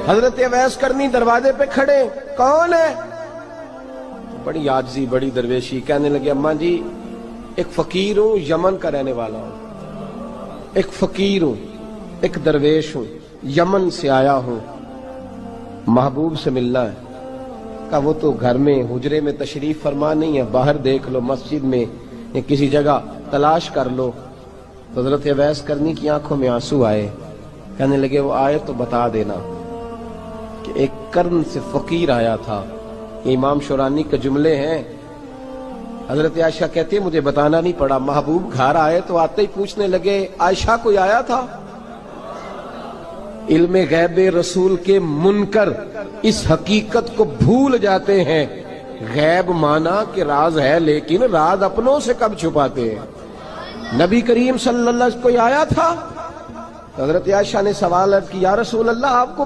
حضرت اویس کرنی دروازے پہ کھڑے، کون ہے؟ بڑی عاجزی، بڑی درویشی، کہنے لگے اماں جی ایک فقیر ہوں، یمن کا رہنے والا ہوں، ایک فقیر ہوں، ایک درویش ہوں، یمن سے آیا ہوں، محبوب سے ملنا ہے۔ کہا وہ تو گھر میں حجرے میں تشریف فرما نہیں ہے، باہر دیکھ لو، مسجد میں یا کسی جگہ تلاش کر لو۔ تو حضرت اویس کرنی کی آنکھوں میں آنسو آئے، کہنے لگے وہ آئے تو بتا دینا کہ ایک قرن سے فقیر آیا تھا۔ یہ امام شورانی کے جملے ہیں۔ حضرت عائشہ کہتی ہے مجھے بتانا نہیں پڑا، محبوب گھر آئے تو آتے ہی پوچھنے لگے عائشہ کوئی آیا تھا؟ علم غیب رسول کے منکر اس حقیقت کو بھول جاتے ہیں۔ غیب مانا کہ راز ہے، لیکن راز اپنوں سے کب چھپاتے ہیں؟ نبی کریم صلی اللہ علیہ وسلم کوئی آیا تھا؟ حضرت عائشہ نے سوال کی یا رسول اللہ آپ کو